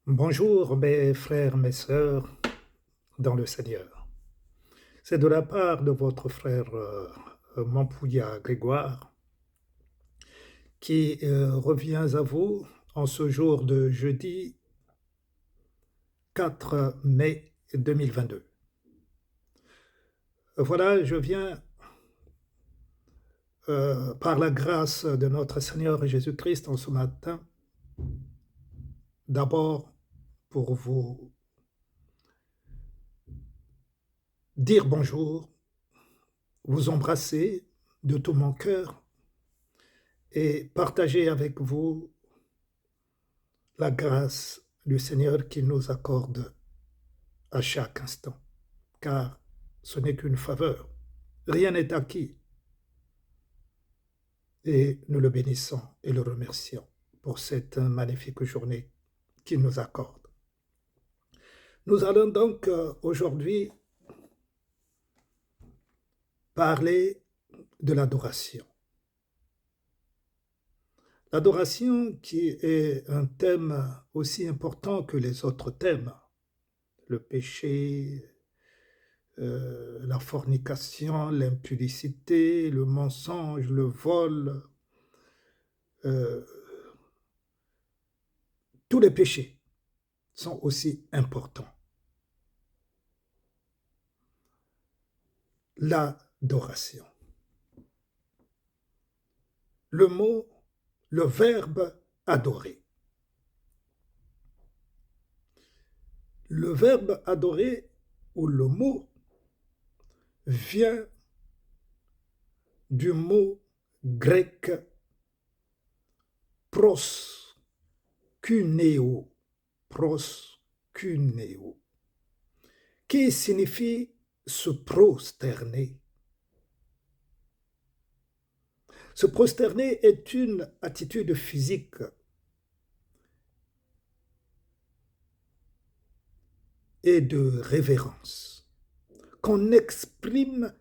Bonjour mes frères, mes sœurs dans le Seigneur. C'est de la part de votre frère Mampouya Grégoire qui revient à vous en ce jour de jeudi 4 mai 2022. Voilà, je viens par la grâce de notre Seigneur Jésus-Christ en ce matin, d'abord pour vous dire bonjour, vous embrasser de tout mon cœur et partager avec vous la grâce du Seigneur qui nous accorde à chaque instant, car ce n'est qu'une faveur. Rien n'est acquis et nous le bénissons et le remercions pour cette magnifique journée qu'il nous accorde. Nous allons donc aujourd'hui parler de l'adoration. L'adoration qui est un thème aussi important que les autres thèmes, le péché, la fornication, l'impudicité, le mensonge, le vol, euh, tous les péchés sont aussi importants. L'adoration. Le mot, le verbe adorer. Le verbe adorer ou le mot vient du mot grec proskuneo, proskuneo, qui signifie se prosterner. Se prosterner est une attitude physique et de révérence qu'on exprime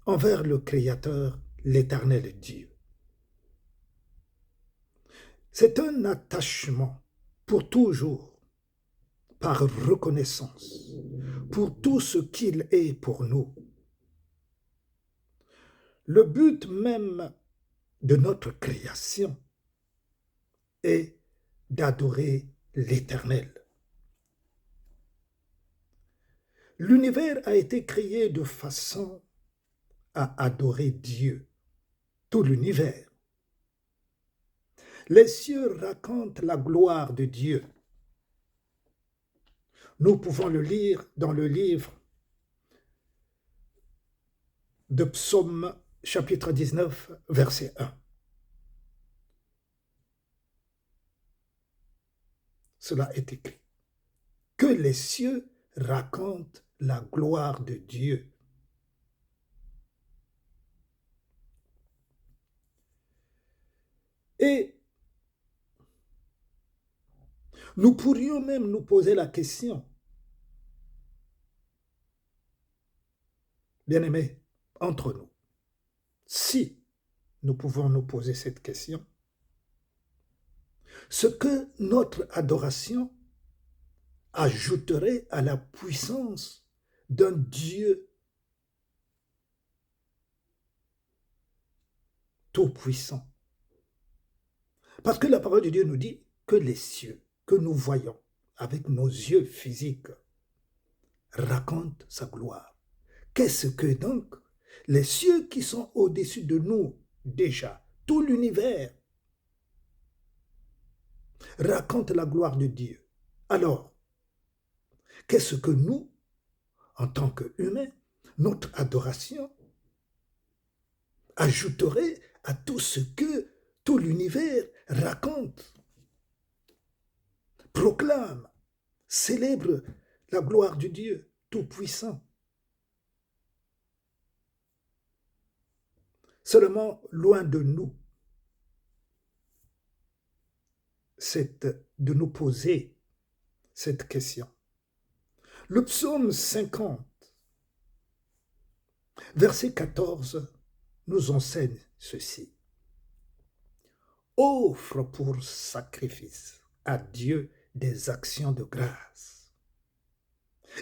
envers le Créateur, l'Éternel Dieu. C'est un attachement pour toujours, par reconnaissance, pour tout ce qu'il est pour nous. Le but même de notre création est d'adorer l'Éternel. L'univers a été créé de façon à adorer Dieu, tout l'univers. Les cieux racontent la gloire de Dieu. Nous pouvons le lire dans le livre de Psaume chapitre 19, verset 1. Cela est écrit. Que les cieux racontent la gloire de Dieu. Et nous pourrions même nous poser la question, bien-aimés, entre nous, si nous pouvons nous poser cette question, ce que notre adoration ajouterait à la puissance d'un Dieu tout-puissant. Parce que la parole de Dieu nous dit que les cieux que nous voyons avec nos yeux physiques racontent sa gloire. Qu'est-ce que donc les cieux qui sont au-dessus de nous déjà, tout l'univers, raconte la gloire de Dieu. Alors, qu'est-ce que nous, en tant qu'humains, notre adoration ajouterait à tout ce que tout l'univers raconte, proclame, célèbre la gloire du Dieu tout-puissant. Seulement, loin de nous, c'est de nous poser cette question. Le psaume 50, verset 14, nous enseigne ceci. Offre pour sacrifice à Dieu des actions de grâce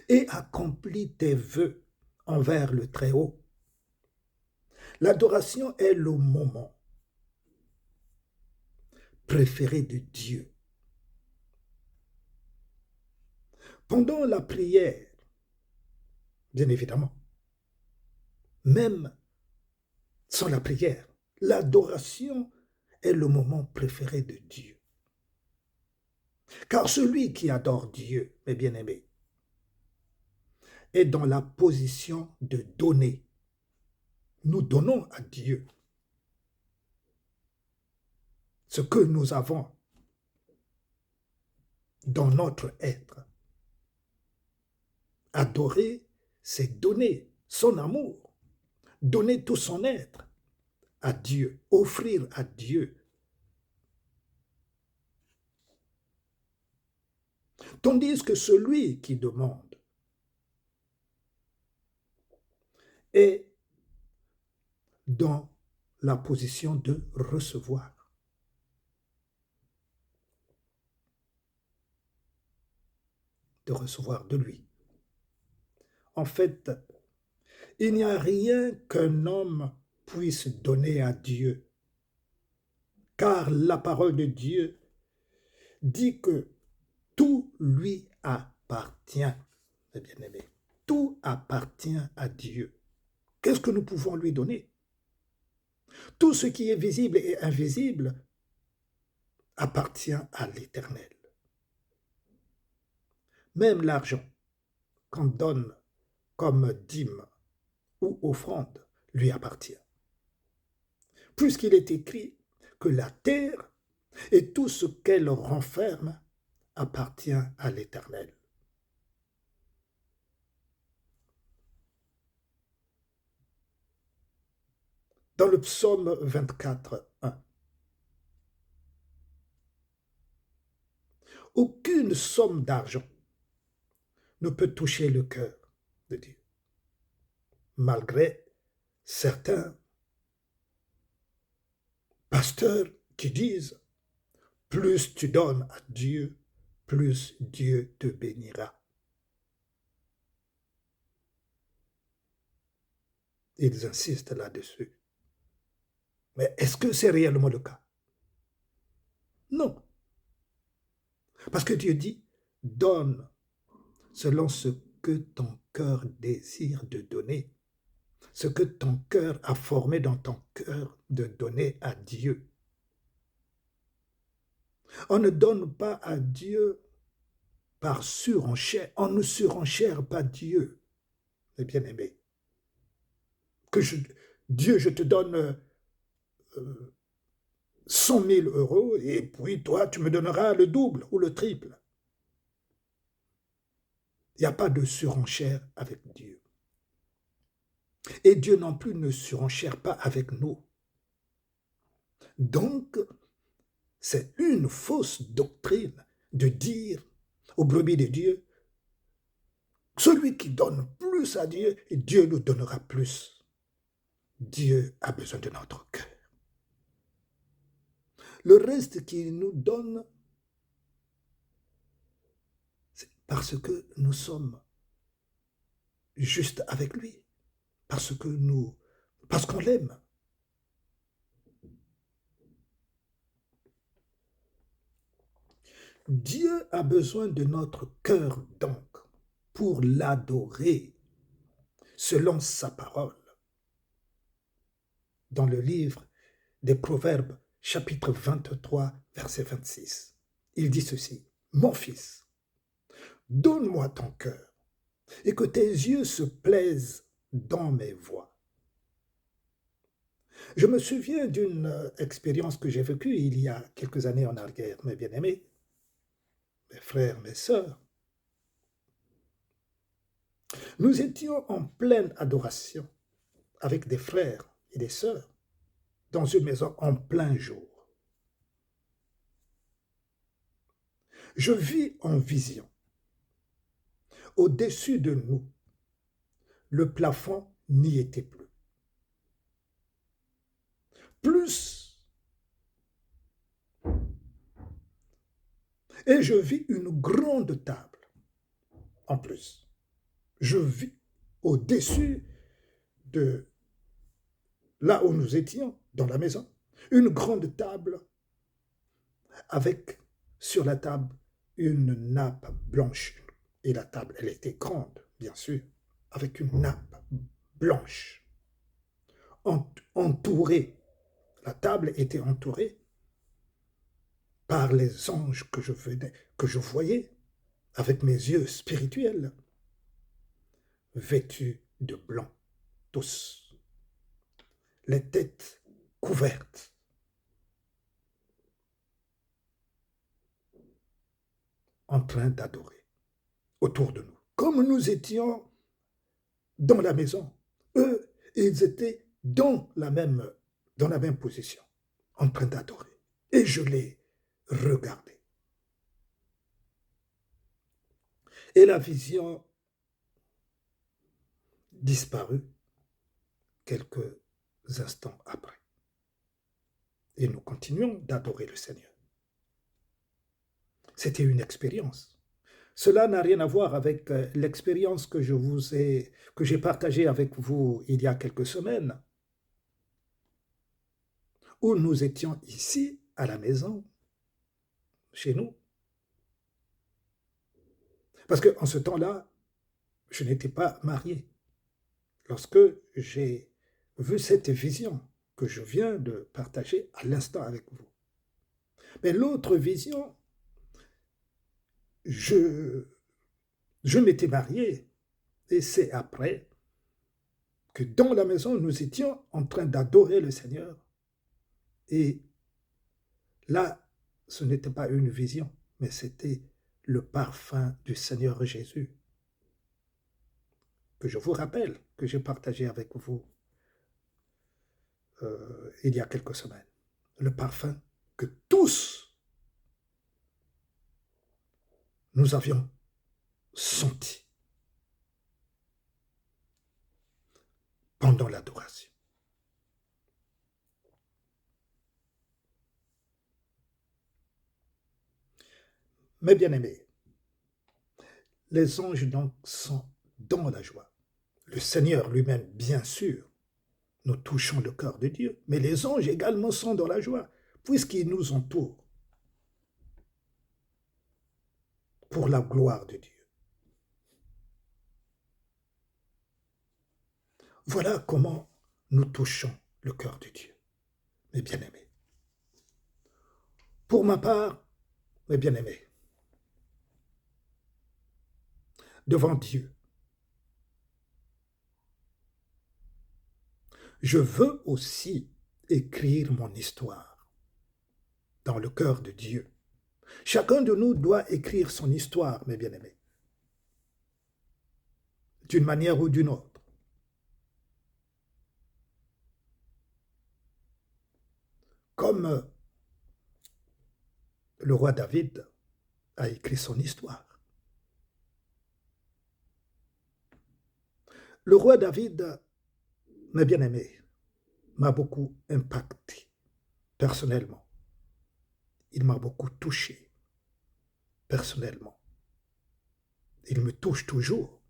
et accomplis tes vœux envers le Très-Haut. L'adoration est le moment préféré de Dieu. Pendant la prière, bien évidemment, même sans la prière, l'adoration est le moment préféré de Dieu. Car celui qui adore Dieu, mes bien-aimés, est dans la position de donner. Nous donnons à Dieu ce que nous avons dans notre être. Adorer, c'est donner son amour, donner tout son être à Dieu, offrir à Dieu. Tandis que celui qui demande est dans la position de recevoir. De recevoir de lui. En fait, il n'y a rien qu'un homme puisse donner à Dieu, car la parole de Dieu dit que tout lui appartient, mes bien-aimés. Tout appartient à Dieu. Qu'est-ce que nous pouvons lui donner? Tout ce qui est visible et invisible appartient à l'Éternel. Même l'argent qu'on donne comme dîme ou offrande lui appartient. Puisqu'il est écrit que la terre et tout ce qu'elle renferme appartient à l'Éternel. Dans le psaume 24, 1, aucune somme d'argent ne peut toucher le cœur de Dieu, malgré certains pasteurs qui disent plus tu donnes à Dieu, plus Dieu te bénira. Ils insistent là-dessus. Mais est-ce que c'est réellement le cas? Non. Parce que Dieu dit, donne selon ce que ton cœur désire de donner, ce que ton cœur a formé dans ton cœur de donner à Dieu. On ne donne pas à Dieu par surenchère. On ne surenchère pas Dieu, mes bien-aimés. Dieu, je te donne 100 000 euros et puis toi, tu me donneras le double ou le triple. Il n'y a pas de surenchère avec Dieu. Et Dieu non plus ne surenchère pas avec nous. Donc, c'est une fausse doctrine de dire aux brebis de Dieu, celui qui donne plus à Dieu, Dieu nous donnera plus. Dieu a besoin de notre cœur. Le reste qu'il nous donne, c'est parce que nous sommes justes avec lui, parce qu'on l'aime. Dieu a besoin de notre cœur donc pour l'adorer selon sa parole. Dans le livre des Proverbes, chapitre 23, verset 26, il dit ceci, « Mon fils, donne-moi ton cœur et que tes yeux se plaisent dans mes voies. » Je me souviens d'une expérience que j'ai vécue il y a quelques années en arrière, mes bien-aimés, mes frères, mes sœurs. Nous étions en pleine adoration avec des frères et des sœurs dans une maison en plein jour. Je vis en vision. Au-dessus de nous, le plafond n'y était plus. Plus, Et je vis une grande table en plus. Je vis au-dessus de là où nous étions, dans la maison, une grande table avec sur la table une nappe blanche. Et la table, elle était grande, bien sûr, avec une nappe blanche, entourée. La table était entourée par les anges que je voyais avec mes yeux spirituels, vêtus de blanc, tous, les têtes couvertes, en train d'adorer autour de nous. Comme nous étions dans la maison, eux, ils étaient dans la même position, en train d'adorer. Et je les regardais. Et la vision disparut quelques instants après. Et nous continuons d'adorer le Seigneur. C'était une expérience. Cela n'a rien à voir avec l'expérience que j'ai partagée avec vous il y a quelques semaines, où nous étions ici, à la maison, chez nous. Parce qu'en ce temps-là, je n'étais pas marié. Lorsque j'ai vu cette vision que je viens de partager à l'instant avec vous. Mais l'autre vision, je m'étais marié et c'est après que dans la maison, nous étions en train d'adorer le Seigneur. Et là, ce n'était pas une vision, mais c'était le parfum du Seigneur Jésus, que je vous rappelle, que j'ai partagé avec vous il y a quelques semaines. Le parfum que tous nous avions senti pendant l'adoration. Mes bien-aimés, les anges donc sont dans la joie. Le Seigneur lui-même, bien sûr, nous touchons le cœur de Dieu, mais les anges également sont dans la joie, puisqu'ils nous entourent pour la gloire de Dieu. Voilà comment nous touchons le cœur de Dieu, mes bien-aimés. Pour ma part, mes bien-aimés, devant Dieu, je veux aussi écrire mon histoire dans le cœur de Dieu. Chacun de nous doit écrire son histoire, mes bien-aimés, d'une manière ou d'une autre. Comme le roi David a écrit son histoire. Le roi David, mes bien-aimés, m'a beaucoup impacté personnellement. Il m'a beaucoup touché personnellement. Il me touche toujours.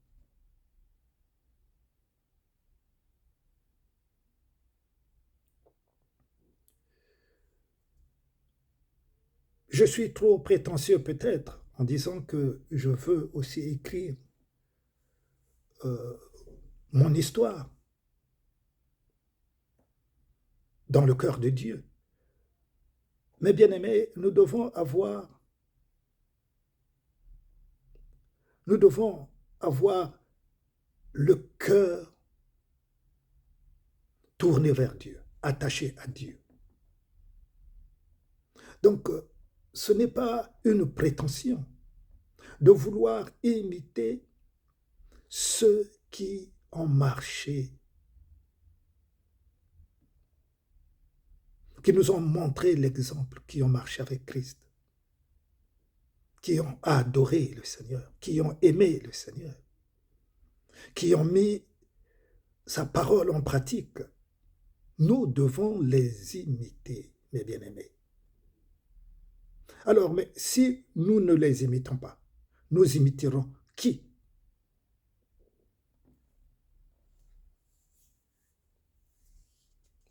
Je suis trop prétentieux peut-être en disant que je veux aussi écrire mon histoire dans le cœur de Dieu. Mais bien aimés, nous devons avoir le cœur tourné vers Dieu, attaché à Dieu. Donc, ce n'est pas une prétention de vouloir imiter ceux qui ont marché, qui nous ont montré l'exemple, qui ont marché avec Christ, qui ont adoré le Seigneur, qui ont aimé le Seigneur, qui ont mis sa parole en pratique. Nous devons les imiter, mes bien-aimés. Alors, mais si nous ne les imitons pas, nous imiterons qui?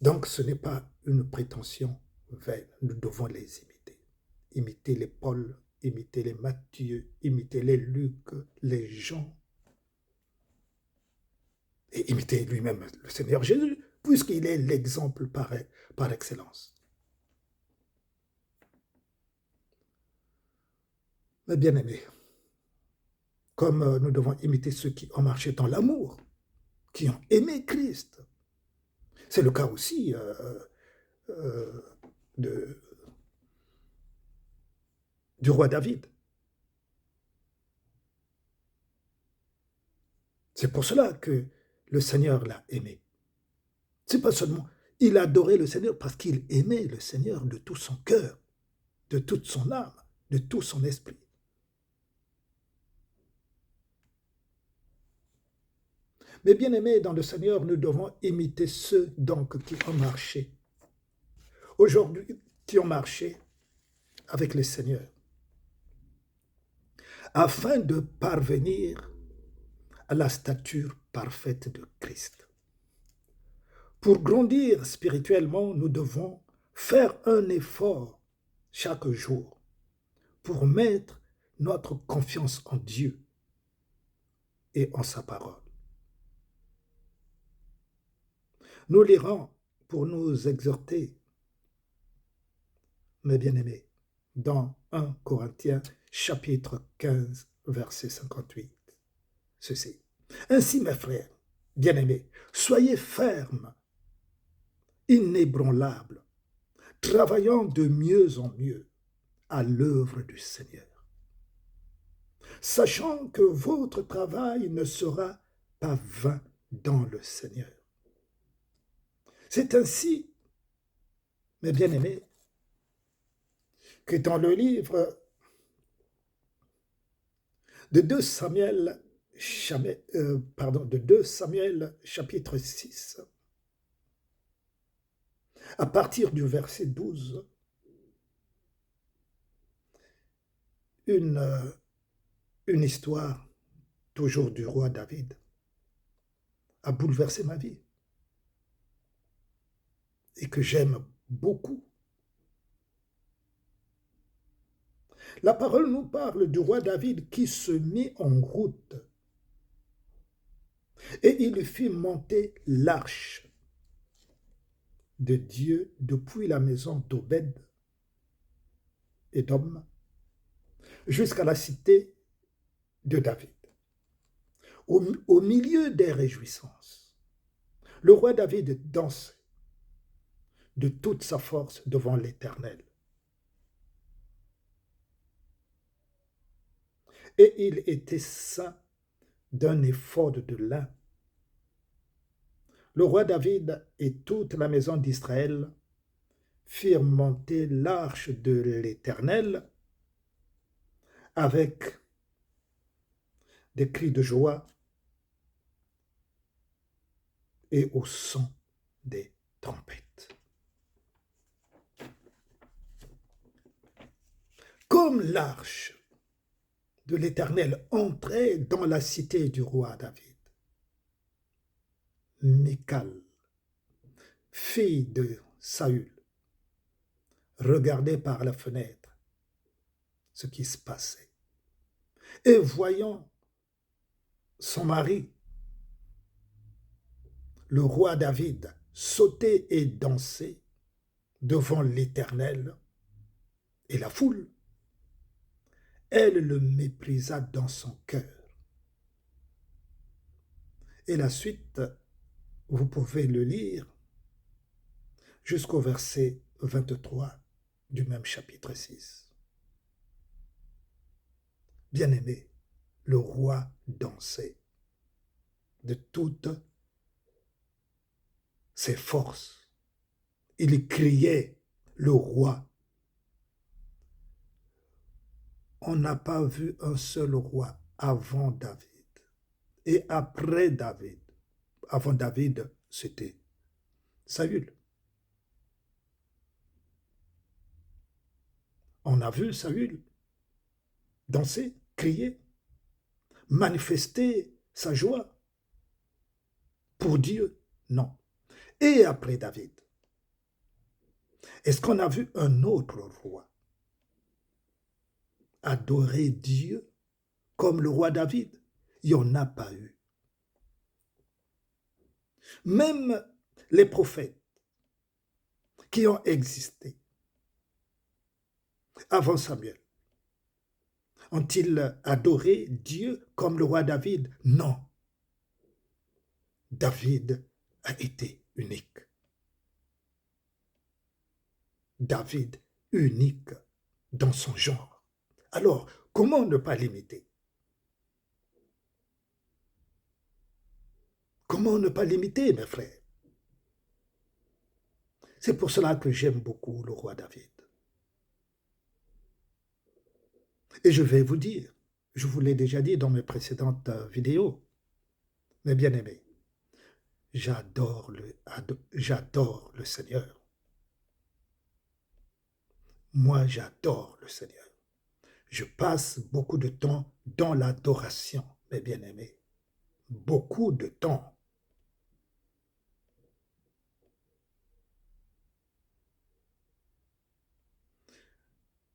Donc, ce n'est pas une prétention vaine. Nous devons les imiter. Imiter les Paul, imiter les Matthieu, imiter les Luc, les Jean, et imiter lui-même le Seigneur Jésus, puisqu'il est l'exemple par excellence. Mais bien aimés, comme nous devons imiter ceux qui ont marché dans l'amour, qui ont aimé Christ. C'est le cas aussi de, du roi David. C'est pour cela que le Seigneur l'a aimé. C'est pas seulement, il adorait le Seigneur parce qu'il aimait le Seigneur de tout son cœur, de toute son âme, de tout son esprit. Mais bien aimés dans le Seigneur, nous devons imiter ceux donc qui ont marché. Aujourd'hui, qui ont marché avec le Seigneur, afin de parvenir à la stature parfaite de Christ. Pour grandir spirituellement, nous devons faire un effort chaque jour pour mettre notre confiance en Dieu et en sa parole. Nous lirons pour nous exhorter, mes bien-aimés, dans 1 Corinthiens chapitre 15, verset 58. Ceci. Ainsi, mes frères, bien-aimés, soyez fermes, inébranlables, travaillant de mieux en mieux à l'œuvre du Seigneur, sachant que votre travail ne sera pas vain dans le Seigneur. C'est ainsi, mes bien-aimés, que dans le livre de 2 Samuel, chapitre 6, à partir du verset 12, une histoire, toujours du roi David, a bouleversé ma vie et que j'aime beaucoup. La parole nous parle du roi David qui se mit en route et il fit monter l'arche de Dieu depuis la maison d'Obed et d'Homme jusqu'à la cité de David. Au milieu des réjouissances, le roi David dansait de toute sa force devant l'Éternel. Et il était ceint d'un éphod de lin. Le roi David et toute la maison d'Israël firent monter l'arche de l'Éternel avec des cris de joie et au son des trompettes. Comme l'arche de l'Éternel entrait dans la cité du roi David, Michal, fille de Saül, regardait par la fenêtre ce qui se passait. Et voyant son mari, le roi David, sauter et danser devant l'Éternel et la foule, elle le méprisa dans son cœur. Et la suite, vous pouvez le lire jusqu'au verset 23 du même chapitre 6. Bien-aimé, le roi dansait de toutes ses forces. Il criait, le roi. On n'a pas vu un seul roi avant David et après David. Avant David, c'était Saül. On a vu Saül danser, crier, manifester sa joie pour Dieu. Non. Et après David, est-ce qu'on a vu un autre roi adorer Dieu comme le roi David? Il n'y en a pas eu. Même les prophètes qui ont existé avant Samuel, ont-ils adoré Dieu comme le roi David? Non. David a été unique. David unique dans son genre. Alors, comment ne pas l'imiter? Comment ne pas l'imiter, mes frères? C'est pour cela que j'aime beaucoup le roi David. Et je vais vous dire, je vous l'ai déjà dit dans mes précédentes vidéos, mes bien-aimés, j'adore le Seigneur. Moi, j'adore le Seigneur. Je passe beaucoup de temps dans l'adoration, mes bien-aimés. Beaucoup de temps.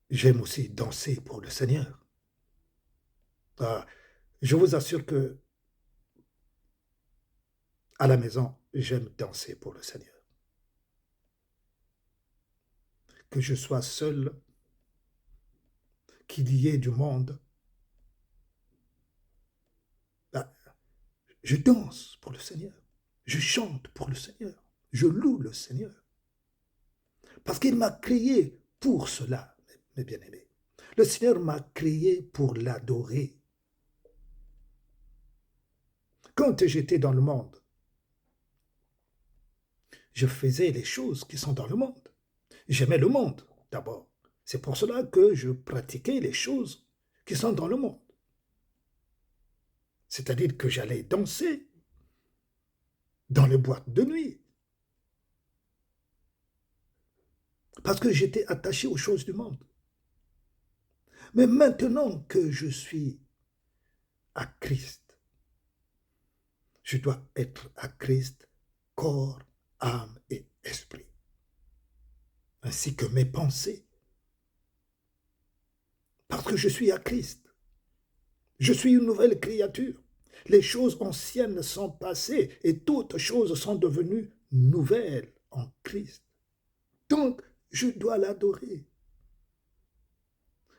J'aime aussi danser pour le Seigneur. Ah, je vous assure que à la maison, j'aime danser pour le Seigneur. Que je sois seul, qu'il y ait du monde, bah, je danse pour le Seigneur. Je chante pour le Seigneur. Je loue le Seigneur. Parce qu'il m'a créé pour cela, mes bien-aimés. Le Seigneur m'a créé pour l'adorer. Quand j'étais dans le monde, je faisais les choses qui sont dans le monde. J'aimais le monde, d'abord. C'est pour cela que je pratiquais les choses qui sont dans le monde. C'est-à-dire que j'allais danser dans les boîtes de nuit. Parce que j'étais attaché aux choses du monde. Mais maintenant que je suis à Christ, je dois être à Christ, corps, âme et esprit, ainsi que mes pensées. Parce que je suis à Christ. Je suis une nouvelle créature. Les choses anciennes sont passées et toutes choses sont devenues nouvelles en Christ. Donc, je dois l'adorer.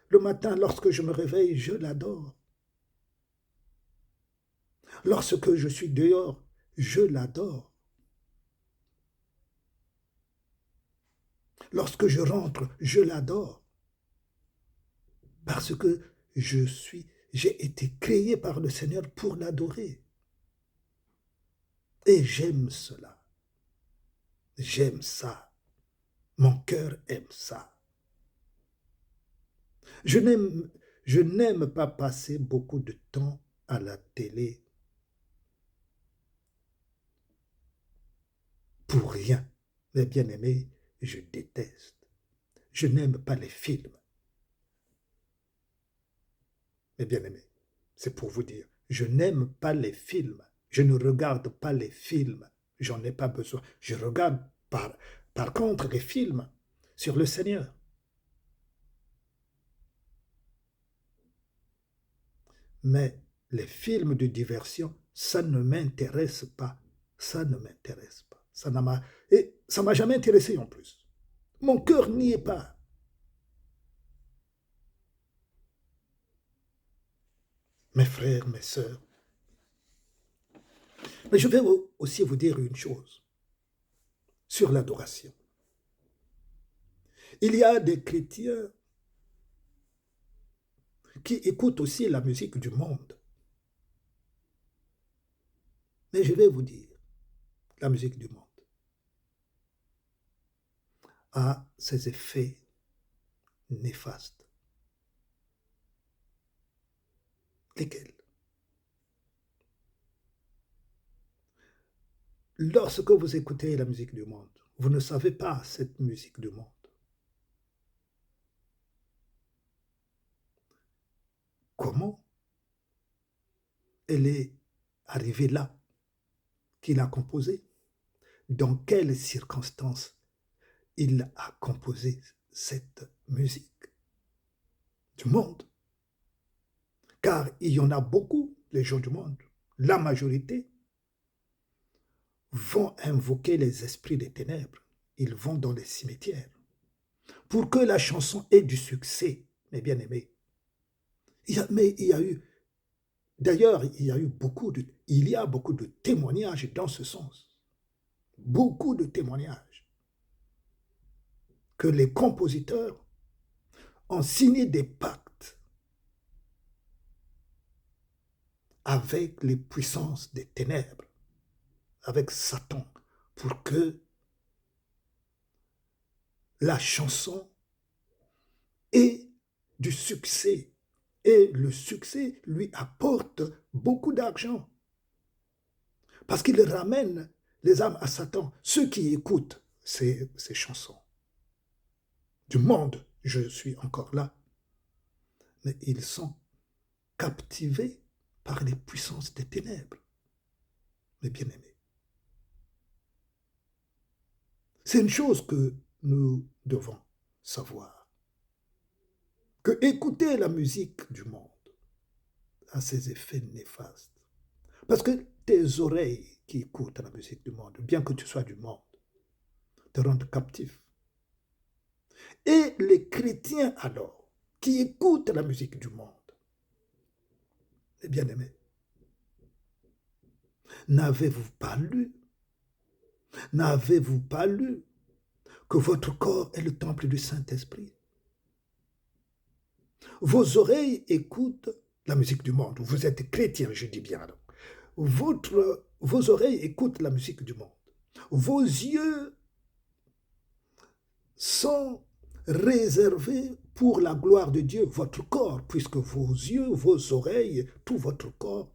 Le matin, lorsque je me réveille, je l'adore. Lorsque je suis dehors, je l'adore. Lorsque je rentre, je l'adore. Parce que j'ai été créé par le Seigneur pour l'adorer. Et j'aime cela. J'aime ça. Mon cœur aime ça. Je n'aime pas passer beaucoup de temps à la télé pour rien. Mes bien-aimés, je déteste. Je n'aime pas les films. Mes bien-aimés, c'est pour vous dire, je n'aime pas les films. Je ne regarde pas les films. J'en ai pas besoin. Je regarde par contre les films sur le Seigneur. Mais les films de diversion, ça ne m'intéresse pas. Ça ne m'intéresse pas. Et ça m'a jamais intéressé en plus. Mon cœur n'y est pas. Mes frères, mes sœurs. Mais je vais aussi vous dire une chose sur l'adoration. Il y a des chrétiens qui écoutent aussi la musique du monde. Mais je vais vous dire, la musique du monde a ses effets néfastes. Lesquels? Lorsque vous écoutez la musique du monde, vous ne savez pas cette musique du monde. comment elle est arrivée là, qui l'a composée, dans quelles circonstances il a composé cette musique du monde. Car il y en a beaucoup, les gens du monde, la majorité, vont invoquer les esprits des ténèbres. Ils vont dans les cimetières. Pour que la chanson ait du succès, mes bien-aimés. Mais il y a eu, d'ailleurs, il y a beaucoup de témoignages dans ce sens. Beaucoup de témoignages. Que les compositeurs ont signé des pactes avec les puissances des ténèbres, avec Satan, pour que la chanson ait du succès. Et le succès lui apporte beaucoup d'argent. Parce qu'il ramène les âmes à Satan, ceux qui écoutent ces chansons. Du monde, je suis encore là. Mais ils sont captivés par les puissances des ténèbres, mes bien-aimés. C'est une chose que nous devons savoir. Que écouter la musique du monde a ses effets néfastes. Parce que tes oreilles qui écoutent la musique du monde, bien que tu sois du monde, te rendent captif. Et les chrétiens alors, qui écoutent la musique du monde, les bien-aimés, n'avez-vous pas lu que votre corps est le temple du Saint-Esprit? Vos oreilles écoutent la musique du monde. Vous êtes chrétien, je dis bien. Alors. Vos oreilles écoutent la musique du monde. Vos yeux sont réservés pour la gloire de Dieu, votre corps, puisque vos yeux, vos oreilles, tout votre corps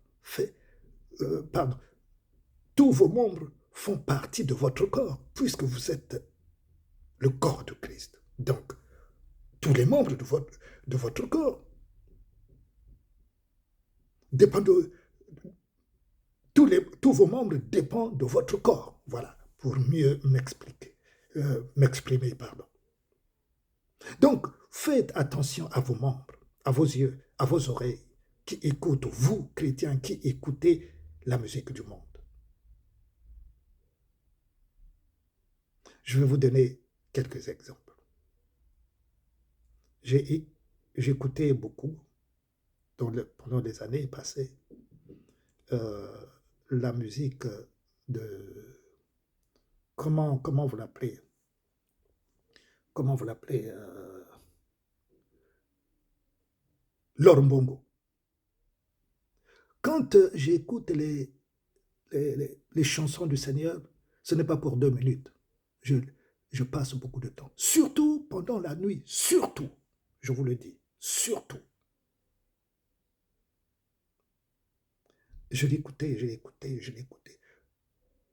tous vos membres font partie de votre corps, puisque vous êtes le corps de Christ. Donc, tous les membres de votre corps dépendent tous vos membres dépendent de votre corps. Voilà, pour mieux m'exprimer, pardon. Donc, faites attention à vos membres, à vos yeux, à vos oreilles, qui écoutent, vous, chrétiens, qui écoutez la musique du monde. Je vais vous donner quelques exemples. J'écoutais beaucoup, pendant les années passées, la musique de... Comment vous l'appelez? Comment vous l'appelez? L'Orbongo. Quand j'écoute les chansons du Seigneur, ce n'est pas pour 2 minutes. Je passe beaucoup de temps. Surtout pendant la nuit. Surtout. Je vous le dis. Surtout. Je l'écoutais.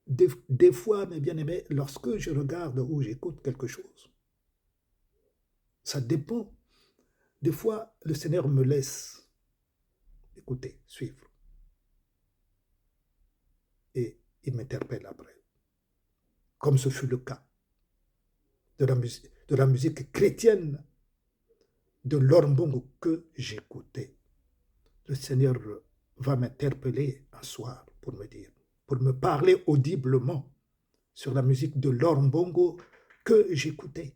Des fois, mes bien-aimés, lorsque je regarde ou j'écoute quelque chose, ça dépend. Des fois, le Seigneur me laisse écouter, suivre. Et il m'interpelle après. Comme ce fut le cas de la musique chrétienne de l'Orbongo que j'écoutais. Le Seigneur va m'interpeller un soir pour me parler audiblement sur la musique de l'Orbongo que j'écoutais.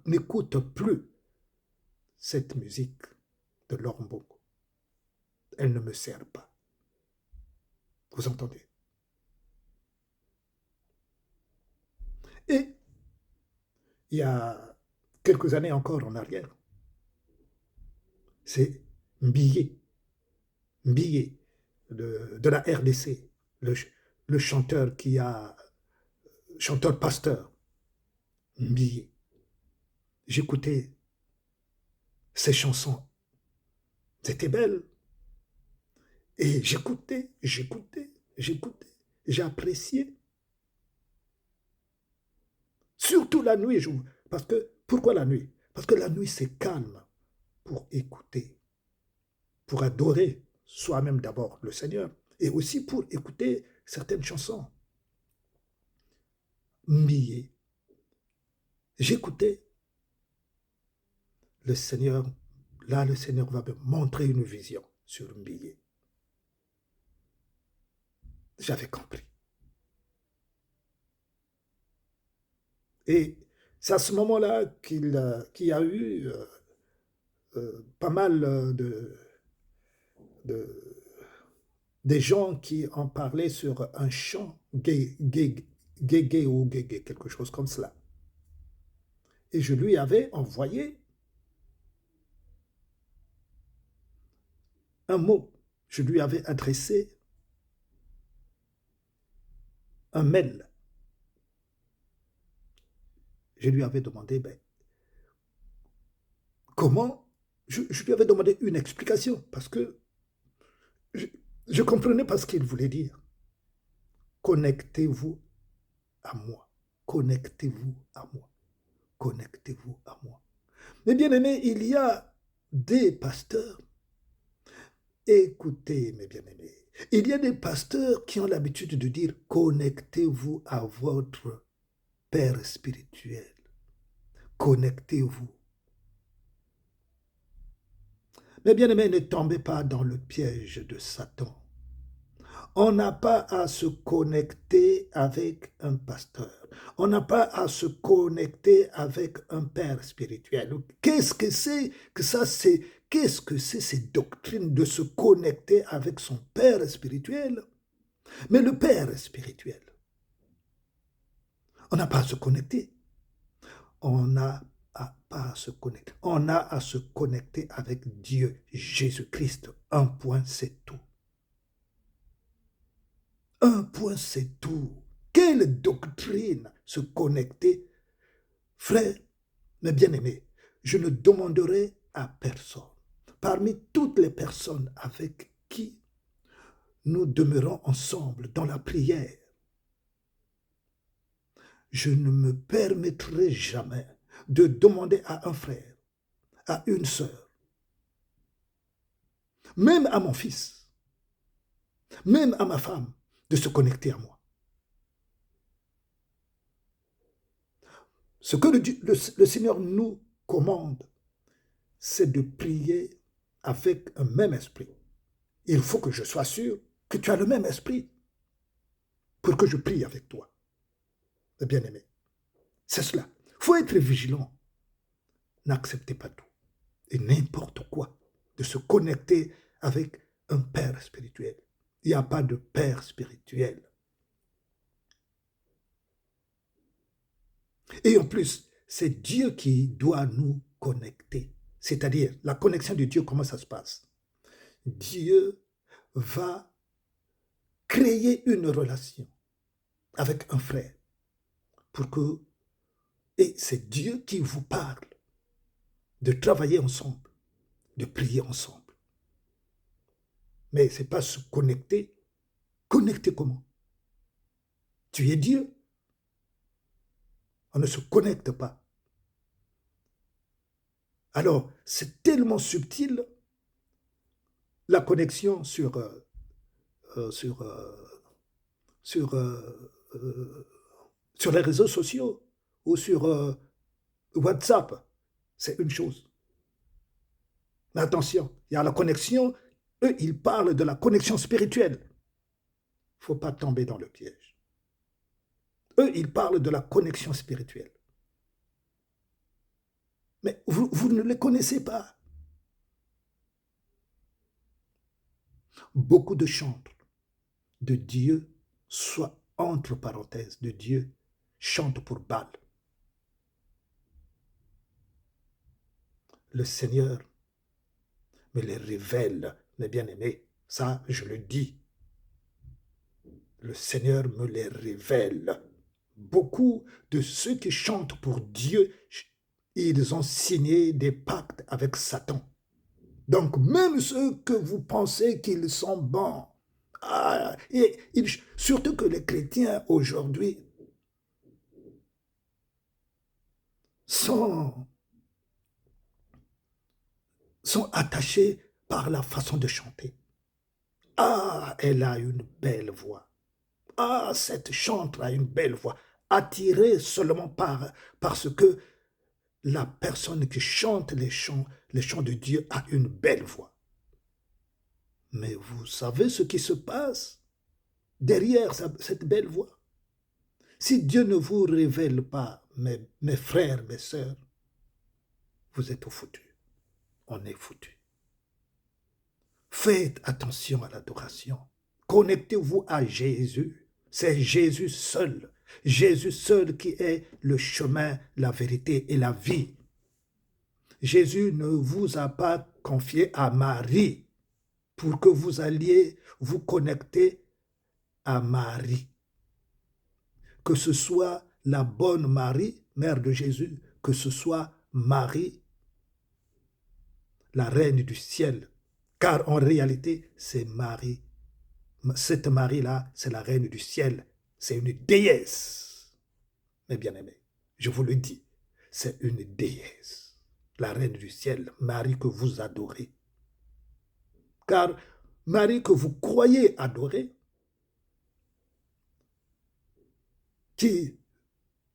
N'écoute plus cette musique de l'Orbongo. Elle ne me sert pas. Vous entendez? Et il y a quelques années encore en arrière, c'est Mbiyé de la RDC, le chanteur chanteur-pasteur, Mbiyé. J'écoutais ses chansons, c'était belle. Et j'écoutais, j'ai apprécié. Surtout la nuit, pourquoi la nuit? Parce que la nuit c'est calme. pour écouter, pour adorer soi-même d'abord le Seigneur, et aussi pour écouter certaines chansons. M'billet. J'écoutais le Seigneur, là le Seigneur va me montrer une vision sur un billet. J'avais compris. Et c'est à ce moment-là qu'il y a eu pas mal de- des gens qui en parlaient sur un chant gay ou gay, quelque chose comme cela. Et je lui avais envoyé un mot. Je lui avais adressé un mail. Je lui avais demandé, ben, comment je lui avais demandé une explication parce que je comprenais pas ce qu'il voulait dire. Connectez-vous à moi. Connectez-vous à moi. Connectez-vous à moi. Mais bien aimé, il y a des pasteurs. Écoutez, mes bien-aimés, il y a des pasteurs qui ont l'habitude de dire connectez-vous à votre Père spirituel. Connectez-vous. Mais bien aimé, ne tombez pas dans le piège de Satan. On n'a pas à se connecter avec un pasteur. On n'a pas à se connecter avec un père spirituel. Qu'est-ce que c'est que ça, qu'est-ce que c'est ces doctrines de se connecter avec son père spirituel? Mais le père spirituel, on n'a pas à se connecter. On n'a pas à se connecter. On a à se connecter avec Dieu, Jésus-Christ. Un point, c'est tout. Un point, c'est tout. Quelle doctrine se connecter? Frère, mes bien-aimés, je ne demanderai à personne. Parmi toutes les personnes avec qui nous demeurons ensemble dans la prière, je ne me permettrai jamais de demander à un frère, à une sœur, même à mon fils, même à ma femme, de se connecter à moi. Ce que le Seigneur nous commande, c'est de prier avec un même esprit. Il faut que je sois sûr que tu as le même esprit pour que je prie avec toi, bien-aimé. C'est cela. Il faut être vigilant. N'acceptez pas tout et n'importe quoi de se connecter avec un père spirituel. Il n'y a pas de père spirituel. Et en plus, c'est Dieu qui doit nous connecter. C'est-à-dire, la connexion de Dieu, comment ça se passe? Dieu va créer une relation avec un frère pour que... Et c'est Dieu qui vous parle de travailler ensemble, de prier ensemble. Mais ce n'est pas se connecter. Connecter comment? Tu es Dieu. On ne se connecte pas. Alors, c'est tellement subtil, la connexion sur, sur, sur, sur les réseaux sociaux ou sur WhatsApp. C'est une chose. Mais attention, il y a la connexion. Eux, ils parlent de la connexion spirituelle. Il ne faut pas tomber dans le piège. Eux, ils parlent de la connexion spirituelle. Mais vous ne les connaissez pas. Beaucoup de chantres de Dieu, soit entre parenthèses, de Dieu, chantent pour Baal. Le Seigneur me les révèle, mes bien-aimés. Ça, je le dis. Le Seigneur me les révèle. Beaucoup de ceux qui chantent pour Dieu, ils ont signé des pactes avec Satan. Donc, même ceux que vous pensez qu'ils sont bons, surtout que les chrétiens aujourd'hui sont sont attachés par la façon de chanter. Ah, elle a une belle voix. Ah, cette chante a une belle voix. Attirée seulement parce que la personne qui chante les chants de Dieu a une belle voix. Mais vous savez ce qui se passe derrière cette belle voix? Si Dieu ne vous révèle pas, mes frères, mes sœurs, vous êtes foutus. On est foutus. Faites attention à l'adoration. Connectez-vous à Jésus. C'est Jésus seul qui est le chemin, la vérité et la vie. Jésus ne vous a pas confié à Marie pour que vous alliez vous connecter à Marie. Que ce soit la bonne Marie, mère de Jésus, que ce soit Marie, la reine du ciel. Car en réalité, c'est Marie. Cette Marie-là, c'est la reine du ciel. C'est une déesse. Mes bien-aimés, je vous le dis, c'est une déesse. La reine du ciel, Marie que vous adorez. Car Marie que vous croyez adorer, qui,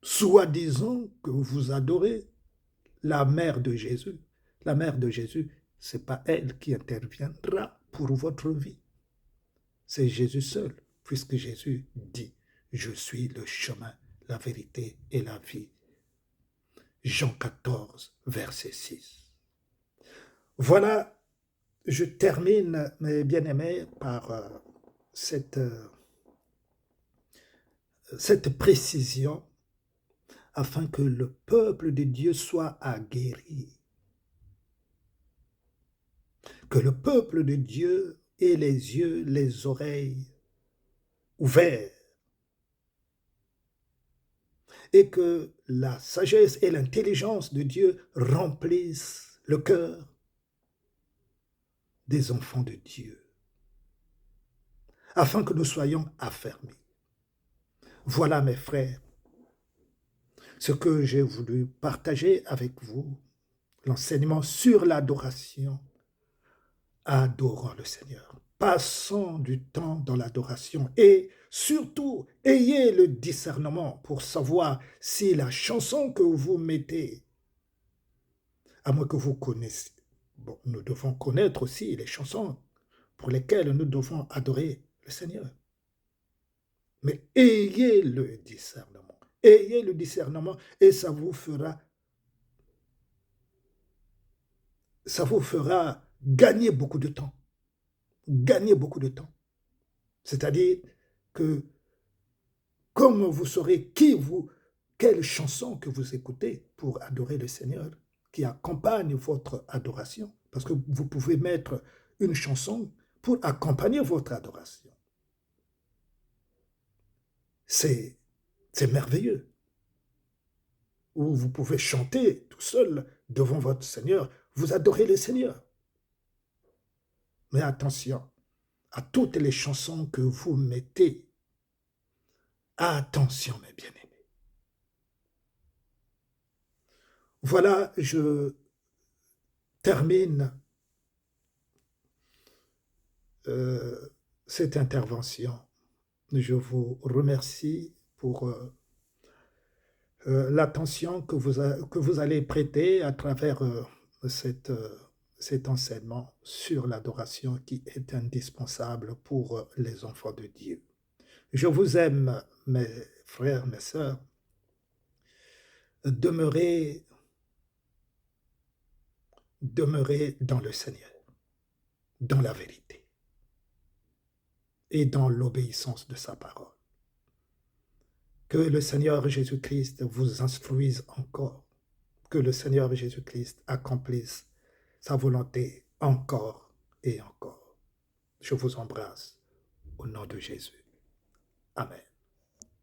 soi-disant que vous adorez, la mère de Jésus, ce n'est pas elle qui interviendra pour votre vie. C'est Jésus seul, puisque Jésus dit, je suis le chemin, la vérité et la vie. Jean 14, verset 6. Voilà, je termine, mes bien-aimés, par cette précision, afin que le peuple de Dieu soit aguerri. Que le peuple de Dieu ait les yeux, les oreilles ouverts. Et que la sagesse et l'intelligence de Dieu remplissent le cœur des enfants de Dieu, afin que nous soyons affermis. Voilà, mes frères, ce que j'ai voulu partager avec vous, l'enseignement sur l'adoration. Adorons le Seigneur. Passons du temps dans l'adoration et surtout, ayez le discernement pour savoir si la chanson que vous mettez, à moins que vous connaissiez, bon, nous devons connaître aussi les chansons pour lesquelles nous devons adorer le Seigneur. Mais ayez le discernement. Ayez le discernement et ça vous fera gagner beaucoup de temps. Gagner beaucoup de temps. C'est-à-dire que comme vous saurez quelle chanson que vous écoutez pour adorer le Seigneur, qui accompagne votre adoration, parce que vous pouvez mettre une chanson pour accompagner votre adoration. C'est merveilleux. Ou vous pouvez chanter tout seul devant votre Seigneur, vous adorez le Seigneur. Mais attention à toutes les chansons que vous mettez. Attention, mes bien-aimés. Voilà, je termine cette intervention. Je vous remercie pour l'attention que vous allez prêter à travers cet enseignement sur l'adoration qui est indispensable pour les enfants de Dieu. Je vous aime, mes frères, mes sœurs. Demeurez dans le Seigneur, dans la vérité et dans l'obéissance de sa parole. Que le Seigneur Jésus-Christ vous instruise encore, que le Seigneur Jésus-Christ accomplisse sa volonté encore et encore. Je vous embrasse au nom de Jésus. Amen.